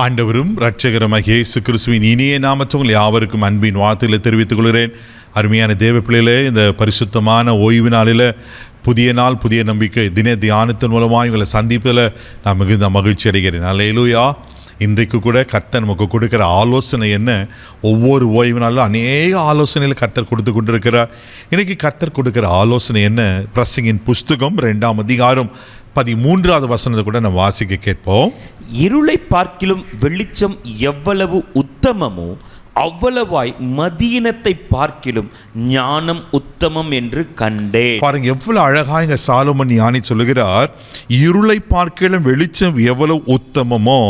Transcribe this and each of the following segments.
ஆண்டவரும் இரட்சகருமாகிய இயேசு கிறிஸ்துவின் இனிய நாமத்தில் யாவருக்கும் அன்பின் வாழ்த்துக்களை தெரிவித்துக் கொள்கிறேன். அருமையான தேவ பிள்ளைகளே, இந்த பரிசுத்தமான ஓய்வு நாளில் புதிய நாள் புதிய நம்பிக்கை தின தியானத்தின் மூலமாக இவங்களை சந்திப்பதில் நான் மிகுந்த மகிழ்ச்சி அடைகிறேன். அல்லேலூயா. இன்றைக்கு கூட கர்த்தர் நமக்கு கொடுக்குற ஆலோசனை என்ன? ஒவ்வொரு ஓய்வு நாளிலும் அநேக ஆலோசனைகளை கர்த்தர் கொடுத்து கொண்டிருக்கிறார். இன்றைக்கி கர்த்தர் கொடுக்குற ஆலோசனை என்ன? பிரசங்கின் புஸ்தகம் 2ஆம் அதிகாரம் 13வது வசனத்தை கூட நம்ம வாசிக்க கேட்போம். இருளை பார்க்கிலும் வெளிச்சம் எவ்வளவு உத்தமமோ அவ்வளவாய் மதீனத்தை பார்க்கிலும் ஞானம் உத்தமம் என்று கண்டேன். பாருங்க, எவ்வளவு அழகா இங்க சாலமோன் ஞானி சொல்லுகிறார். இருளை பார்க்கிலும் வெளிச்சம் எவ்வளவு உத்தமமோ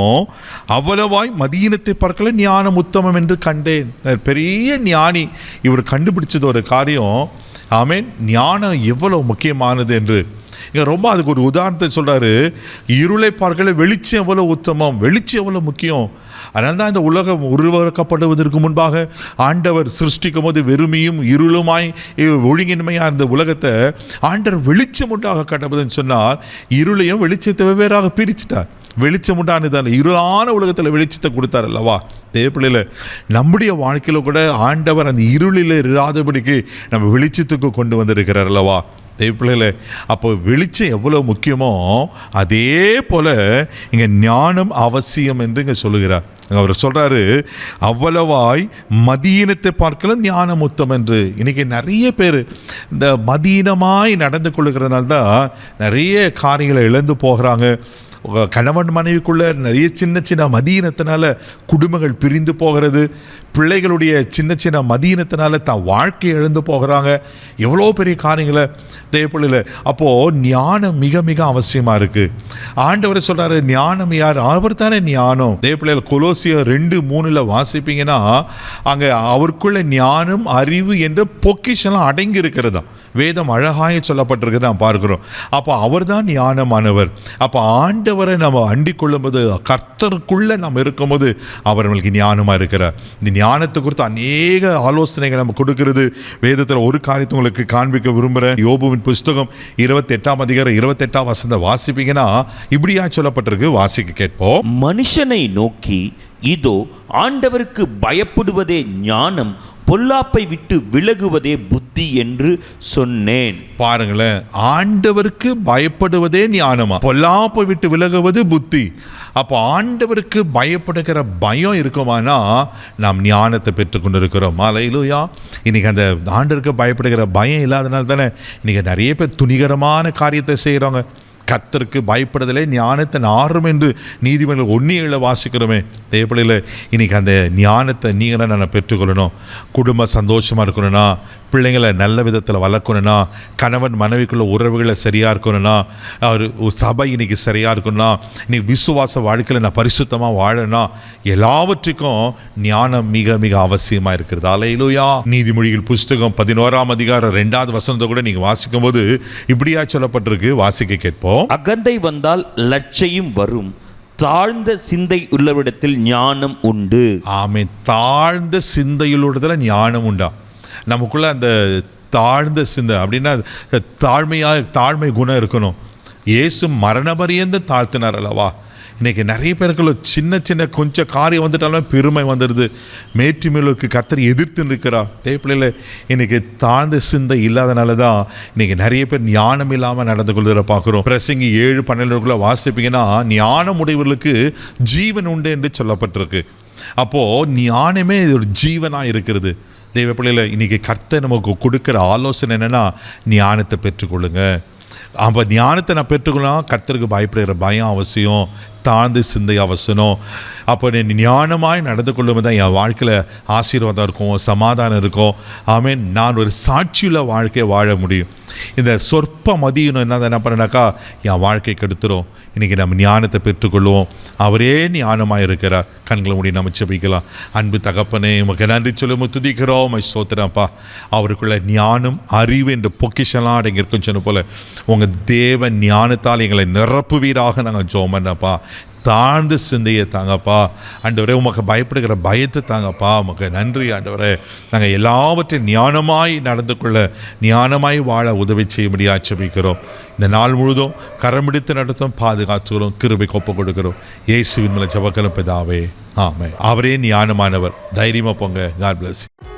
அவ்வளவாய் மதீனத்தை பார்க்கல ஞானம் உத்தமம் என்று கண்டேன். பெரிய ஞானி இவர் கண்டுபிடிச்சது ஒரு காரியம். ஆமென். ஞானம் எவ்வளவு முக்கியமானது என்று இங்கே ரொம்ப அதுக்கு ஒரு உதாரணத்தை சொல்கிறாரு. இருளை பார்க்கல வெளிச்சம் எவ்வளோ உத்தமம், வெளிச்சம் எவ்வளோ முக்கியம். அதனால தான் இந்த உலகம் உருவாக்கப்படுவதற்கு முன்பாக ஆண்டவர் சிருஷ்டிக்கும் போது வெறுமையும் இருளுமாய் ஒழுங்கின்மையாக இருந்த உலகத்தை ஆண்டவர் வெளிச்சம் உண்டாக கட்டப்படுதுன்னு சொன்னார். இருளையும் வெளிச்சத்தை வெவ்வேறாக பிரிச்சுட்டார். வெளிச்சம் உண்டானதால் இருளான உலகத்தில் வெளிச்சத்தை கொடுத்தார் அல்லவா? தேவப்பிள்ளையில் நம்முடைய வாழ்க்கையில் கூட ஆண்டவர் அந்த இருளில் இராதபடிக்கு நம்ம வெளிச்சத்துக்கு கொண்டு வந்திருக்கிறார் அல்லவா? தேவப்பிள்ளையில் அப்போ வெளிச்சம் எவ்வளோ முக்கியமோ அதே போல் இங்கே ஞானம் அவசியம் என்று இங்கே சொல்லுகிறார். அவர் சொல்கிறாரு, அவ்வளவாய் மதீனத்தை பார்க்கலாம் ஞானம் உத்தம் என்று. இன்றைக்கி நிறைய பேர் இந்த மதீனமாய் நடந்து கொள்ளுகிறதுனால தான் நிறைய காரியங்களை இழந்து போகிறாங்க. கணவன் மனைவிக்குள்ளே நிறைய சின்ன சின்ன மதீனத்தினால குடும்பங்கள் பிரிந்து போகிறது. பிள்ளைகளுடைய சின்ன சின்ன மதீனத்தினால தான் வாழ்க்கை இழந்து போகிறாங்க. எவ்வளோ பெரிய காரியங்களை தேவைப்படல. அப்போது ஞானம் மிக மிக அவசியமாக இருக்குது. ஆண்டவர் சொல்கிறாரு, ஞானம் யார்? அவர் தானே ஞானம். தேவப்பிள்ளைகள் கொலோசியர் 2:3 வாசிப்பீங்கன்னா அங்கே அவருக்குள்ள ஞானம் அறிவு என்ற பொக்கிஷெல்லாம் அடங்கி இருக்கிறதா வேதம் அழகாக சொல்லப்பட்டிருக்கிறது நாம் பார்க்கிறோம். அப்போ அவர் தான் ஞானமானவர். அப்போ ஆண்டவரை நம்ம அண்டிக் கொள்ளும்போது, கர்த்தருக்குள்ளே நம்ம இருக்கும்போது அவர் நம்மளுக்கு ஞானமாக இருக்கிறார். இந்த ஞானத்தை குறித்து அநேக ஆலோசனைகள் நம்ம கொடுக்கிறது. வேதத்தில் ஒரு காரியத்தை உங்களுக்கு காண்பிக்க விரும்புகிறேன். யோபுவின் புஸ்தகம் 28ஆம் அதிகாரம் 28ஆம் வசனத்தை வாசிப்பீங்கன்னா இப்படியா சொல்லப்பட்டிருக்கு. வாசிக்க கேட்போம். மனுஷனை நோக்கி, இதோ ஆண்டவருக்கு பயப்படுவதே ஞானம், பொல்லாப்பை விட்டு விலகுவதே புத்தி என்று சொன்னேன். பாருங்களேன், ஆண்டவருக்கு பயப்படுவதே ஞானமா, பொல்லாப்பை விட்டு விலகுவது புத்தி. அப்போ ஆண்டவருக்கு பயப்படுகிற பயம் இருக்குமானா நாம் ஞானத்தை பெற்றுக்கொண்டு இருக்கிறோம். அல்லேலூயா. இன்னைக்கு அந்த ஆண்டவருக்கு பயப்படுகிற பயம் இல்லாதனால தானே இன்னைக்கு நிறைய பேர் துணிகரமான காரியத்தை செய்கிறாங்க. கர்த்தருக்கு பயப்படுதலே ஞானத்தின் ஆறும் என்று நீதிமன்றம் 1:7 வாசிக்கிறோமே. தேவப்பிள்ளையில் இன்னைக்கு அந்த ஞானத்தை நீங்கள் நான் பெற்றுக்கொள்ளணும். குடும்ப சந்தோஷமாக இருக்கணும்னா, பிள்ளைங்களை நல்ல விதத்தில் வளர்க்கணும்னா, கணவன் மனைவிக்குள்ள உறவுகளை சரியாக இருக்கணும்னா, ஒரு சபை இன்னைக்கு சரியாக இருக்கணும்னா, இன்னைக்கு விசுவாச வாழ்க்கையில் நான் பரிசுத்தமாக வாழணும்னா, எல்லாவற்றுக்கும் ஞானம் மிக மிக அவசியமாக இருக்கிறது. அல்லேலூயா. நீதிமொழிகள் புஸ்தகம் 11ஆம் அதிகாரம் 2வது வசனத்தை கூட நீங்கள் வாசிக்கும் போது இப்படியா சொல்லப்பட்டிருக்கு. வாசிக்க கேட்போம். அகந்தை வந்தால் லட்சையும் வரும், தாழ்ந்த சிந்தை உள்ளவரிடத்தில் ஞானம் உண்டு. ஆமென். தாழ்ந்த சிந்தையுள்ளோடத்துல ஞானம் உண்டா? நமக்குள்ள அந்த தாழ்ந்த சிந்தை அப்படின்னா தாழ்மை குணம் இருக்கணும். இயேசு மரண பரியந்தம் தாழ்த்தினார் அல்லவா? இன்றைக்கி நிறைய பேருக்குள்ள சின்ன சின்ன கொஞ்சம் காரியம் வந்துட்டாலும் பெருமை வந்துடுது. மேற்றுமைகளுக்கு கர்த்தர் எதிர்த்து இருக்கிறார். தேவப்பிள்ளையில் இன்றைக்கி தாழ்ந்த சிந்தை இல்லாதனால தான் இன்றைக்கி நிறைய பேர் ஞானம் இல்லாமல் நடந்து கொள்வதை பார்க்குறோம். பிரசங்கி 7:12 வாசிப்பீங்கன்னா ஞானம் உடையவர்களுக்கு ஜீவன் உண்டு என்று சொல்லப்பட்டிருக்கு. அப்போது ஞானமே ஒரு ஜீவனாக இருக்கிறது. தேவப்பிள்ளையில் இன்றைக்கி கர்த்தர் நமக்கு கொடுக்குற ஆலோசனை என்னென்னா, ஞானத்தை பெற்றுக்கொள்ளுங்க. அப்போ ஞானத்தை நான் பெற்றுக்கொள்ளலாம். கர்த்தருக்கு பயப்படுகிற பயம் அவசியம், தாழ்ந்து சிந்தை அவசியம். அப்போ ஞானமாய் நடந்து கொள்ளும்போது தான் என் வாழ்க்கையில் ஆசீர்வாதம் இருக்கும், சமாதானம் இருக்கும். ஆமென். நான் ஒரு சாட்சியுள்ள வாழ்க்கையை வாழ முடியும். இந்த சொற்ப மதியம் என்ன பண்ணனாக்கா என் வாழ்க்கை கெடுத்துரும். இன்றைக்கி நம்ம ஞானத்தை பெற்றுக்கொள்வோம். அவரே ஞானமாக இருக்கிறார். கண்களை மூடி நம்ம ஜெபிக்கலாம். அன்பு தகப்பனே, உமக்கு நன்றி சொல்லி துதிக்கிறோம், சோத்திரப்பா. அவருக்குள்ள ஞானம் அறிவு என்ற பொக்கிஷெல்லாம் அடங்கியிருக்குன்னு சொன்ன போல் உங்கள் தேவ ஞானத்தால் எங்களை நிரப்புவீராக நாங்கள் ஜெபம் பண்ணப்பா. தாழ்ந்த சிந்தையை தாங்கப்பா. ஆண்டவரே, உமக்கு பயப்படுகிற பயத்தை தாங்கப்பா. உமக்கு நன்றி ஆண்டவரே. நாங்கள் எல்லாவற்றையும் ஞானமாய் நடந்து கொள்ள, ஞானமாய் வாழ உதவி செய்யும்படியாக ஜெபிக்கிறோம். இந்த நாள் முழுதும் கரம்பிடித்து நடத்தும், பாதுகாத்துகிறோம், கிருபை ஒப்பு கொடுக்கிறோம். இயேசுவின் மூலம் ஜெபக்கிறோம் பிதாவே, ஆமென். அவரே ஞானமானவர். தைரியமாக போங்க. God bless you.